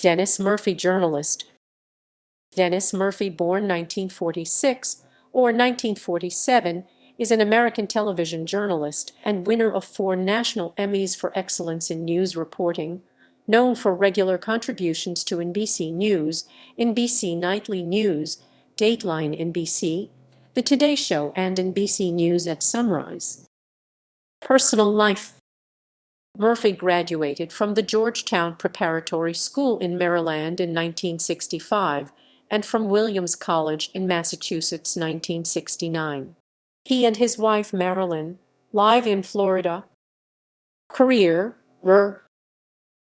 Dennis Murphy, journalist. Dennis Murphy, born 1946 or 1947, is an American television journalist and winner of 4 national Emmys for excellence in news reporting, known for regular contributions to NBC News, NBC Nightly News, Dateline NBC, The Today Show and NBC News at Sunrise. Personal life. Murphy graduated from the Georgetown Preparatory School in Maryland in 1965 and from Williams College in Massachusetts 1969. He and his wife Marilyn live in Florida. Career.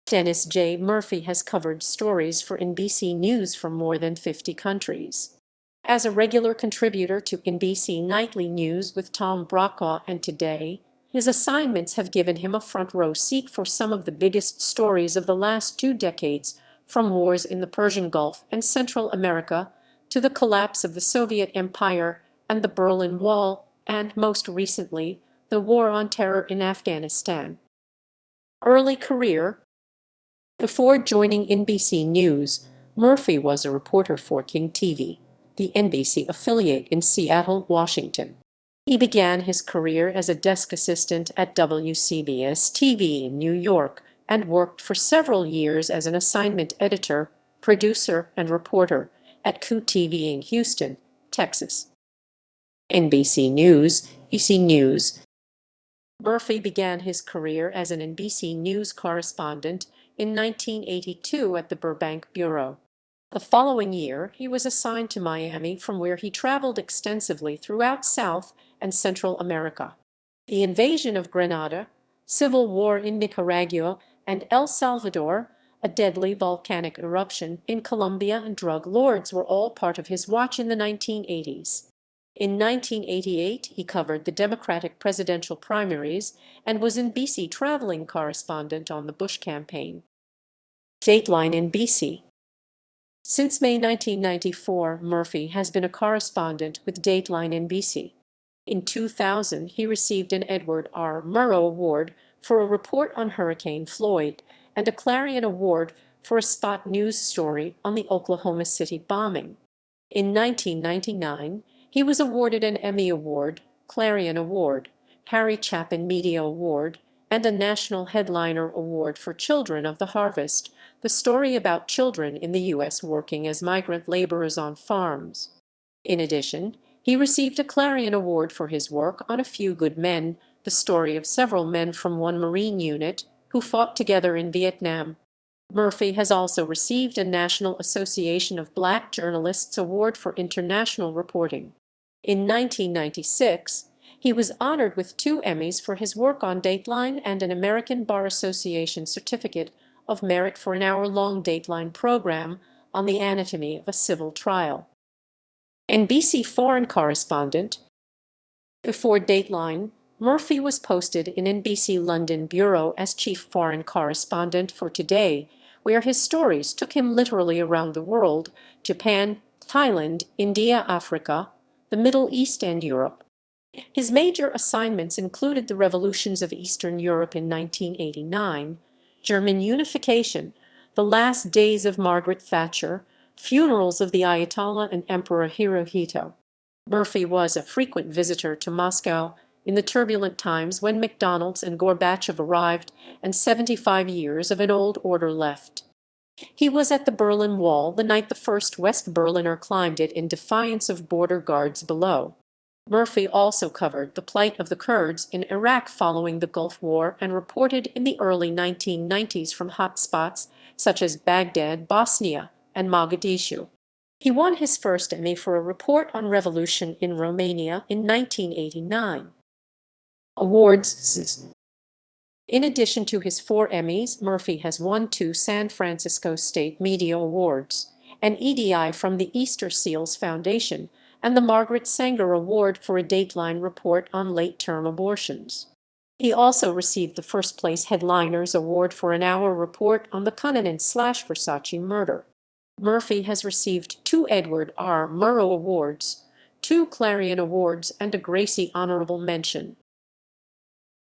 Dennis J. Murphy has covered stories for NBC News from more than 50 countries. As a regular contributor to NBC Nightly News with Tom Brokaw and Today, his assignments have given him a front-row seat for some of the biggest stories of the last 2 decades, from wars in the Persian Gulf and Central America to the collapse of the Soviet Empire and the Berlin Wall, and, most recently, the War on Terror in Afghanistan. Early career. Before joining NBC News, Murphy was a reporter for King TV, the NBC affiliate in Seattle, Washington. He began his career as a desk assistant at WCBS-TV in New York and worked for several years as an assignment editor, producer, and reporter at Q-TV in Houston, Texas. NBC News, EC News. Murphy began his career as an NBC News correspondent in 1982 at the Burbank Bureau. The following year, he was assigned to Miami, from where he traveled extensively throughout South and Central America. The invasion of Grenada, civil war in Nicaragua and El Salvador, a deadly volcanic eruption in Colombia, and drug lords were all part of his watch in the 1980s. In 1988, he covered the Democratic presidential primaries and was NBC traveling correspondent on the Bush campaign. Dateline NBC. Since May 1994, Murphy has been a correspondent with Dateline NBC. In 2000, he received an Edward R. Murrow Award for a report on Hurricane Floyd and a Clarion Award for a spot news story on the Oklahoma City bombing. In 1999, he was awarded an Emmy Award, Clarion Award, Harry Chapin Media Award, and a National Headliner Award for Children of the Harvest, the story about children in the U.S. working as migrant laborers on farms. In addition, he received a Clarion Award for his work on A Few Good Men, the story of several men from one Marine unit who fought together in Vietnam. Murphy has also received a National Association of Black Journalists Award for international reporting. In 1996, he was honored with 2 Emmys for his work on Dateline and an American Bar Association Certificate of Merit for an hour-long Dateline program on the anatomy of a civil trial. NBC Foreign Correspondent. Before Dateline, Murphy was posted in NBC London Bureau as Chief Foreign Correspondent for Today, where his stories took him literally around the world: Japan, Thailand, India, Africa, the Middle East, and Europe. His major assignments included the revolutions of Eastern Europe in 1989, German unification, the last days of Margaret Thatcher, funerals of the Ayatollah and Emperor Hirohito. Murphy was a frequent visitor to Moscow in the turbulent times when McDonald's and Gorbachev arrived and 75 years of an old order left. He was at the Berlin Wall the night the first West Berliner climbed it in defiance of border guards below. Murphy also covered the plight of the Kurds in Iraq following the Gulf War and reported in the early 1990s from hotspots such as Baghdad, Bosnia, and Mogadishu. He won his first Emmy for a report on revolution in Romania in 1989. Awards. In addition to his 4 Emmys, Murphy has won 2 San Francisco State Media Awards, an EDI from the Easter Seals Foundation, and the Margaret Sanger Award for a Dateline report on late-term abortions. He also received the first-place Headliners Award for an hour report on the Cunanan/Versace murder. Murphy has received 2 Edward R. Murrow Awards, 2 Clarion Awards, and a Gracie Honorable Mention.